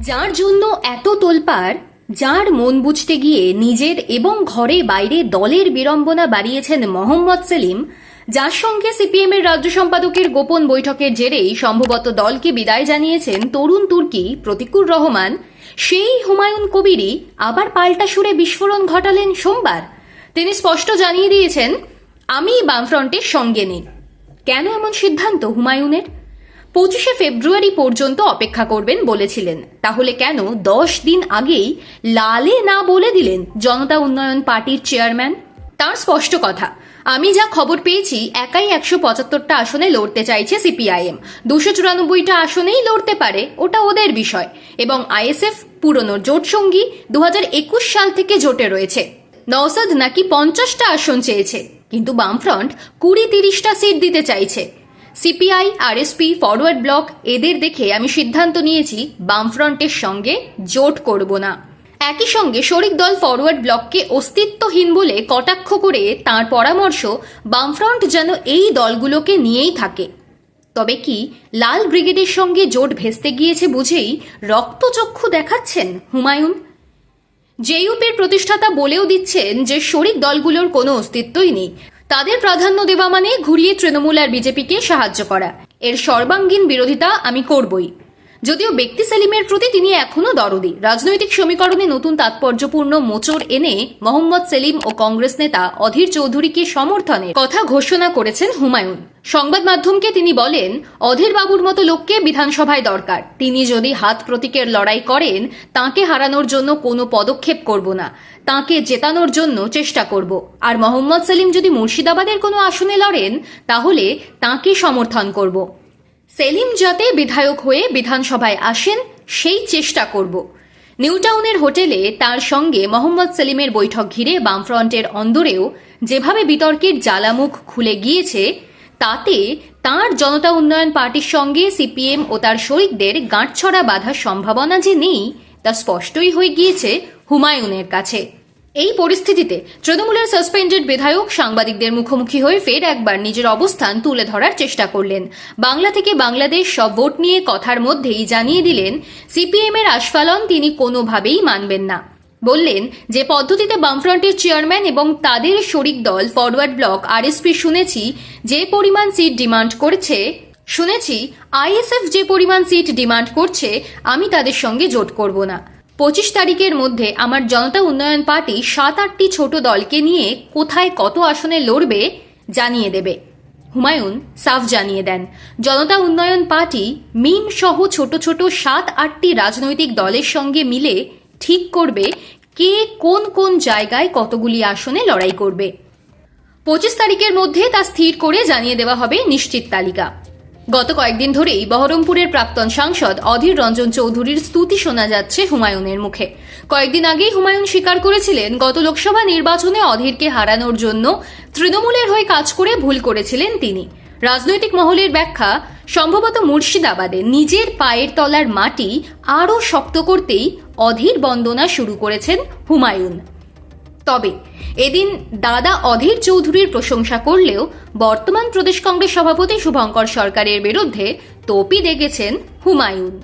যার জন্য এত তোলপাড়, যার মন বুঝতে গিয়ে নিজের এবং ঘরে বাইরে দলের বিড়ম্বনা বাড়িয়েছেন মোহাম্মদ সেলিম, যার সঙ্গে সিপিএম এর রাজ্য সম্পাদকের গোপন বৈঠকের জেরেই সম্ভবত দলকে বিদায় জানিয়েছেন তরুণ তুর্কি প্রতিকুর রহমান, সেই হুমায়ুন কবিরই আবার পাল্টা সুরে বিস্ফোরণ ঘটালেন সোমবার। তিনি স্পষ্ট জানিয়ে দিয়েছেন, আমি বামফ্রন্টের সঙ্গে নেই। কেন এমন সিদ্ধান্ত হুমায়ুনের? 25শে ফেব্রুয়ারি পর্যন্ত অপেক্ষা করবেন বলেছিলেন, তাহলে কেন 10 দিন আগেই লালে না বলে দিলেন জনতা উন্নয়ন পার্টির চেয়ারম্যান? তার স্পষ্ট কথা, আমি যা খবর পেয়েছি একাই 175টা আসনে লড়তে চাইছে সিপিআইএম, 294টা আসনেই লড়তে পারে, ওটা ওদের বিষয়। এবং আইএসএফ পুরনো জোট সঙ্গী, 2021 সাল থেকে জোটে রয়েছে। নওসাদ নাকি 50টা আসন চেয়েছে, কিন্তু বামফ্রন্ট 20-30টা সিট দিতে চাইছে। সিপিআই, আরএসপি, ফরওয়ার্ড ব্লক এদের দেখে আমি সিদ্ধান্ত নিয়েছি বামফ্রন্টের সঙ্গে জোট করব না। একই সঙ্গে শরিক দল ফরওয়ার্ড ব্লককে অস্তিত্বহীন বলে কটাক্ষ করে তাঁর পরামর্শ, বামফ্রন্ট যেন এই দলগুলোকে নিয়েই থাকে। তবে কি লাল ব্রিগেডের সঙ্গে জোট ভেস্তে গিয়েছে বুঝেই রক্তচক্ষু দেখাচ্ছেন হুমায়ুন? জেইউপির প্রতিষ্ঠাতা বলেও দিচ্ছেন যে শরিক দলগুলোর কোনো অস্তিত্বই নেই, তাদের প্রাধান্য দেওয়া মানে ঘুরিয়ে তৃণমূল আর বিজেপিকে সাহায্য করা। এর সর্বাঙ্গীন বিরোধিতা আমি করবই। যদিও ব্যক্তি সেলিমের প্রতি তিনি এখনো দরদি, রাজনৈতিক সমীকরণে নতুন তাৎপর্যপূর্ণ মোচড় এনে মোহাম্মদ সেলিম ও কংগ্রেস নেতা অধীর চৌধুরীকে সমর্থনের কথা ঘোষণা করেছেন হুমায়ুন। সংবাদ মাধ্যমকে তিনি বলেন, অধীর বাবুর মতো লোককে বিধানসভায় দরকার। তিনি যদি হাত প্রতীকের লড়াই করেন, তাঁকে হারানোর জন্য কোনো পদক্ষেপ করব না, তাঁকে জেতানোর জন্য চেষ্টা করব। আর মোহাম্মদ সেলিম যদি মুর্শিদাবাদের কোনো আসনে লড়েন, তাহলে তাঁকে সমর্থন করব। সেলিম যাতে বিধায়ক হয়ে বিধানসভায় আসেন সেই চেষ্টা করব। নিউটাউনের হোটেলে তার সঙ্গে মোহাম্মদ সেলিমের বৈঠক ঘিরে বামফ্রন্টের অন্দরেও যেভাবে বিতর্কের জ্বালামুখ খুলে গিয়েছে, তাতে তাঁর জনতা উন্নয়ন পার্টির সঙ্গে সিপিএম ও তার শরিকদের গাঁটছড়া বাঁধার সম্ভাবনা যে নেই, তা স্পষ্টই হয়ে গিয়েছে হুমায়ুনের কাছে। এই পরিস্থিতিতে তৃণমূলের সাসপেন্ডেড বিধায়ক সাংবাদিকদের মুখোমুখি হয়ে ফের একবার নিজের অবস্থান তুলে ধরার চেষ্টা করলেন। বাংলা থেকে বাংলাদেশ সব ভোট নিয়ে কথার মধ্যেই জানিয়ে দিলেন, সিপিএম এর আস্ফালন তিনি কোনোভাবেই মানবেন না। বললেন, যে পদ্ধতিতে বামফ্রন্টের চেয়ারম্যান এবং তাদের শরিক দল ফরওয়ার্ড ব্লক আরএসপি যে পরিমাণ সিট ডিমান্ড করছে, শুনেছি আইএসএফ যে পরিমাণ সিট ডিমান্ড করছে, আমি তাদের সঙ্গে জোট করব না। 25 তারিখের মধ্যে আমার জনতা উন্নয়ন পার্টি 7-8টি ছোট দলকে নিয়ে কোথায় কত আসনে লড়বে জানিয়ে দেবে। হুমায়ুন সাফ জানিয়ে দেন, জনতা উন্নয়ন পার্টি মিম সহ ছোট ছোট 7-8টি রাজনৈতিক দলের সঙ্গে মিলে ঠিক করবে কে কোন কোন জায়গায় কতগুলি আসনে লড়াই করবে। 25 তারিখের মধ্যে তা স্থির করে জানিয়ে দেওয়া হবে নিশ্চিত তালিকা। গত কয়েকদিন ধরেই বহরমপুরের প্রাক্তন সাংসদ অধীর রঞ্জন চৌধুরীর স্তুতি শোনা যাচ্ছে হুমায়ুনের মুখে। কয়েকদিন আগেই হুমায়ুন স্বীকার করেছিলেন, গত লোকসভা নির্বাচনে অধীরকে হারানোর জন্য তৃণমূলের হয়ে কাজ করে ভুল করেছিলেন তিনি। রাজনৈতিক মহলের ব্যাখ্যা, সম্ভবত মুর্শিদাবাদে নিজের পায়ের তলার মাটি আরও শক্ত করতেই অধীর বন্দনা শুরু করেছেন হুমায়ুন। তবে এদিন দাদা অধীর চৌধুরীর প্রশংসা করলেও বর্তমান প্রদেশ কংগ্রেস সভাপতি শুভঙ্কর সরকারের বিরুদ্ধে তোপই দেগেছেন হুমায়ুন।